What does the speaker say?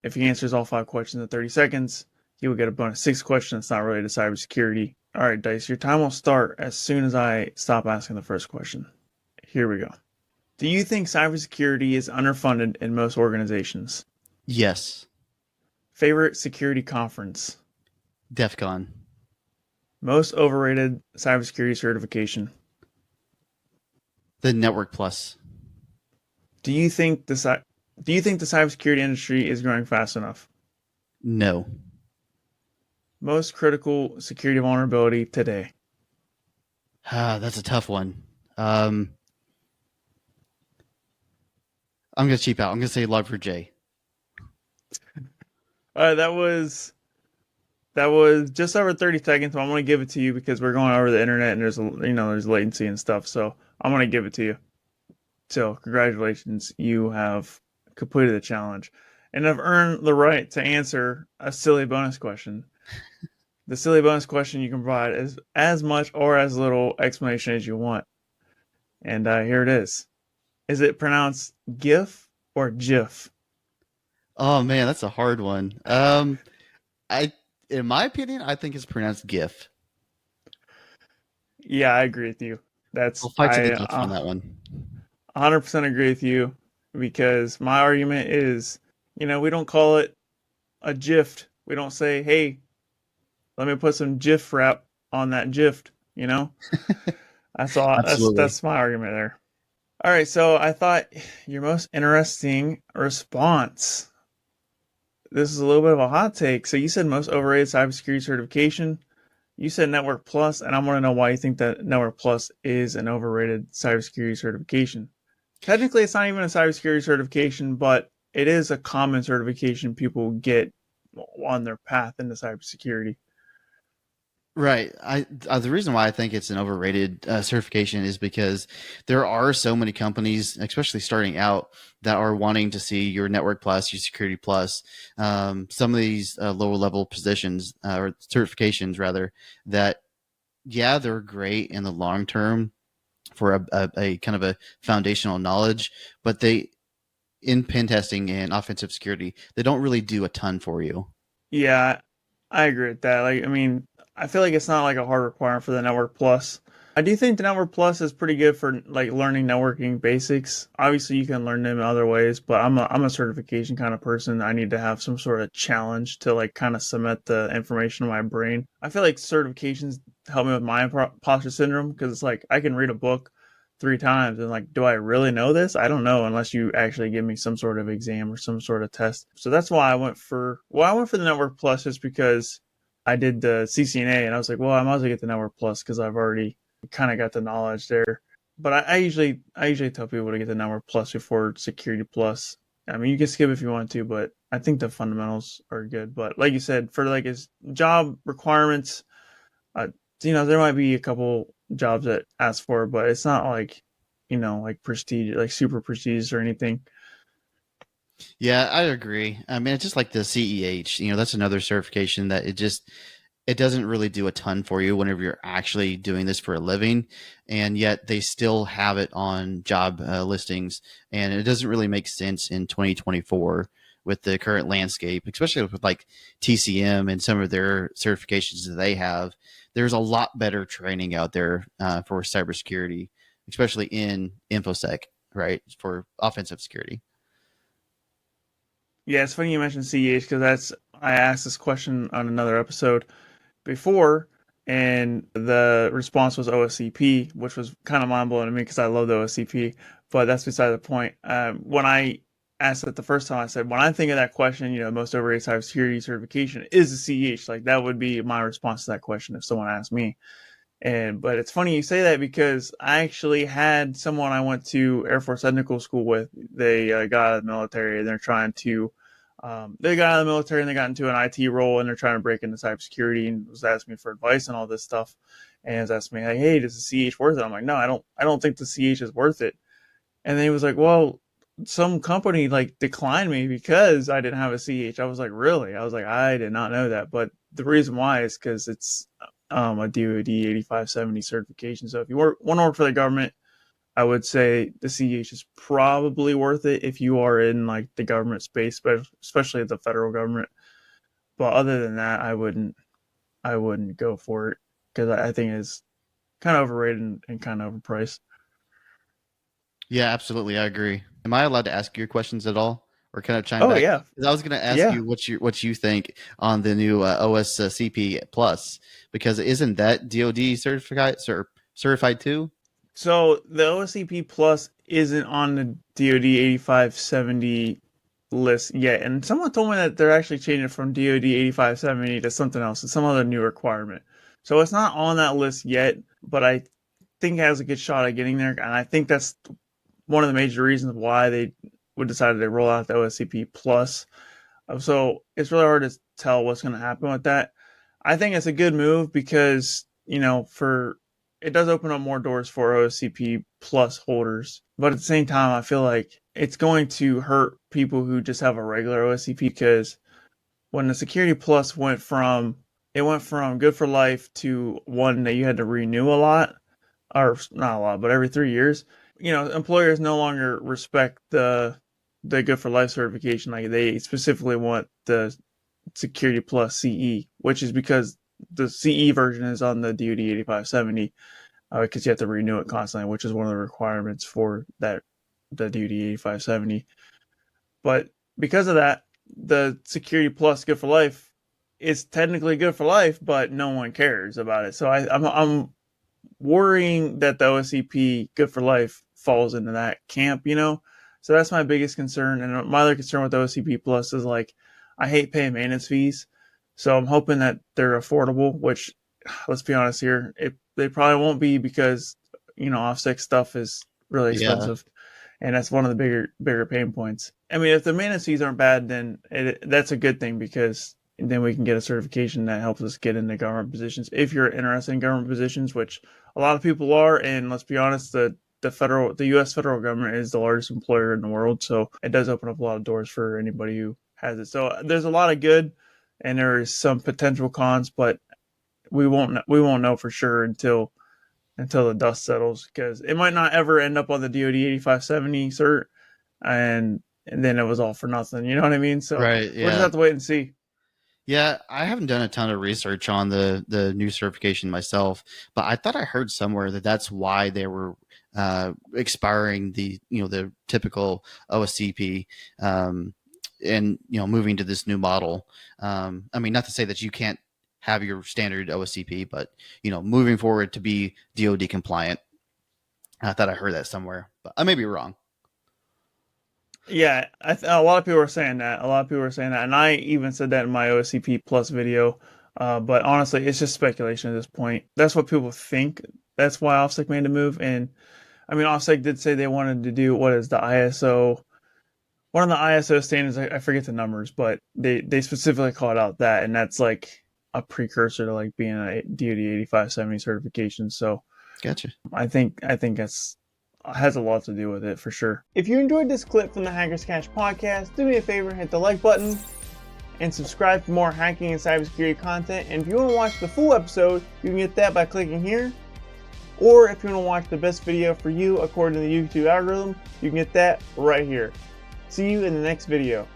If he answers all 5 questions in 30 seconds, he will get a bonus 6 question that's not related to cybersecurity. All right, Dice, your time will start as soon as I stop asking the first question. Here we go. Do you think cybersecurity is underfunded in most organizations? Yes. Favorite security conference? DEF CON. Most overrated cybersecurity certification? The Network Plus. Do you think the do you think the cybersecurity industry is growing fast enough? No. Most critical security vulnerability today? That's a tough one. I'm going to cheap out. I'm going to say Log4j. That was just over 30 seconds. So I'm gonna give it to you because we're going over the internet and there's latency and stuff. So I'm gonna give it to you. So congratulations, you have completed the challenge, and have earned the right to answer a silly bonus question. The silly bonus question you can provide is as much or as little explanation as you want. And here it is. Is it pronounced GIF or GIF? Oh man, that's a hard one. I, in my opinion, I think it's pronounced GIF. Yeah, I agree with you. That's I'll fight to the I death on that one. 100% agree with you because my argument is, we don't call it a GIF. We don't say, "Hey, let me put some GIF wrap on that GIF." You know, that's all. That's Absolutely. that's my argument there. All right, so I thought your most interesting response. This is a little bit of a hot take. So you said most overrated cybersecurity certification. You said Network Plus, and I want to know why you think that Network Plus is an overrated cybersecurity certification. Technically, it's not even a cybersecurity certification, but it is a common certification people get on their path into cybersecurity. Right. The reason why I think it's an overrated certification is because there are so many companies, especially starting out, that are wanting to see your Network Plus, your Security Plus, some of these lower level positions or certifications rather. That yeah, they're great in the long term for a kind of a foundational knowledge, but they in pen testing and offensive security, they don't really do a ton for you. Yeah, I agree with that. Like, I mean, I feel like it's not like a hard requirement for the Network Plus. I do think the Network Plus is pretty good for like learning networking basics. Obviously, you can learn them in other ways, but I'm a certification kind of person. I need to have some sort of challenge to like kind of cement the information in my brain. I feel like certifications help me with my imposter syndrome because it's like I can read a book 3 times and like, do I really know this? I don't know unless you actually give me some sort of exam or some sort of test. So that's why I went for the Network Plus just because I did the CCNA and I was like, well, I might as well get the Network Plus because I've already kind of got the knowledge there. But I usually tell people to get the Network Plus before Security Plus. I mean, you can skip if you want to, but I think the fundamentals are good. But like you said, for like his job requirements, uh, there might be a couple jobs that ask for it, but it's not like, like prestige, like super prestigious or anything. Yeah, I agree. I mean, it's just like the CEH. That's another certification that it doesn't really do a ton for you whenever you're actually doing this for a living, and yet they still have it on job listings, and it doesn't really make sense in 2024 with the current landscape, especially with like TCM and some of their certifications that they have. There's a lot better training out there for cybersecurity, especially in infosec, right, for offensive security. Yeah, it's funny you mentioned CEH because I asked this question on another episode before, and the response was OSCP, which was kind of mind blowing to me because I love the OSCP. But that's beside the point. When I asked it the first time, I said when I think of that question, most overrated cybersecurity certification is the CEH. Like that would be my response to that question if someone asked me. But it's funny you say that because I actually had someone I went to Air Force Technical School with. They got out of the military and they're trying to. They got out of the military and they got into an IT role and they're trying to break into cybersecurity and was asking me for advice and all this stuff. And was asking me, like, hey, does the CH worth it? I'm like, no, I don't think the CH is worth it. And then he was like, well, some company like declined me because I didn't have a CH. I was like, really? I was like, I did not know that. But the reason why is because it's a DoD 8570 certification. So if you want to work for the government, I would say the CEH is probably worth it if you are in like the government space, but especially the federal government. But other than that, I wouldn't go for it because I think it's kind of overrated and kind of overpriced. Yeah, absolutely. I agree. Am I allowed to ask your questions at all, or kind of chime Oh back? yeah, 'Cause I was going to ask yeah. you what you think on the new OSCP plus, because isn't that DoD certified too? So the OSCP Plus isn't on the DoD 8570 list yet, and someone told me that they're actually changing it from DoD 8570 to something else, it's some other new requirement. So it's not on that list yet, but I think it has a good shot at getting there, and I think that's one of the major reasons why they would decide to roll out the OSCP Plus. So it's really hard to tell what's going to happen with that. I think it's a good move because, for it does open up more doors for OSCP Plus holders. But at the same time, I feel like it's going to hurt people who just have a regular OSCP because when the Security Plus went from good for life to one that you had to renew a lot, or not a lot, but every 3 years. Employers no longer respect the good for life certification. Like they specifically want the Security Plus CE, which is because the CE version is on the DoD 8570 because you have to renew it constantly, which is one of the requirements for the DoD 8570. But because of that, the Security Plus Good for Life is technically good for life, but no one cares about it. So I'm worrying that the OSCP Good for Life falls into that camp. So that's my biggest concern. And my other concern with OSCP Plus is like, I hate paying maintenance fees. So I'm hoping that they're affordable, which let's be honest here, they probably won't be because, OffSec stuff is really Yeah, expensive. And that's one of the bigger pain points. I mean, if the maintenance fees aren't bad, then that's a good thing because then we can get a certification that helps us get into government positions. If you're interested in government positions, which a lot of people are, and let's be honest, the U.S. federal government is the largest employer in the world, so it does open up a lot of doors for anybody who has it. So there's a lot of good, and there is some potential cons, but we won't know for sure until the dust settles because it might not ever end up on the DoD 8570 cert, and then it was all for nothing. You know what I mean? So right. we'll just Yeah. have to wait and see. Yeah, I haven't done a ton of research on the new certification myself, but I thought I heard somewhere that that's why they were expiring the typical OSCP, and moving to this new model. I mean, not to say that you can't have your standard OSCP, but moving forward to be DoD compliant. I thought I heard that somewhere, but I may be wrong. Yeah, a lot of people are saying that. A lot of people are saying that, and I even said that in my OSCP Plus video. But honestly, it's just speculation at this point. That's what people think. That's why OffSec made the move. And I mean, OffSec did say they wanted to do what is the ISO, one of the ISO standards. I forget the numbers, but they specifically called out that, and that's like a precursor to like being a DoD 8570 certification. So Gotcha. I think that's has a lot to do with it for sure. If you enjoyed this clip from the Hackers Cash podcast, do me a favor, hit the like button and subscribe for more hacking and cybersecurity content. And if you want to watch the full episode, you can get that by clicking here. Or if you want to watch the best video for you according to the YouTube algorithm, you can get that right here. See you in the next video.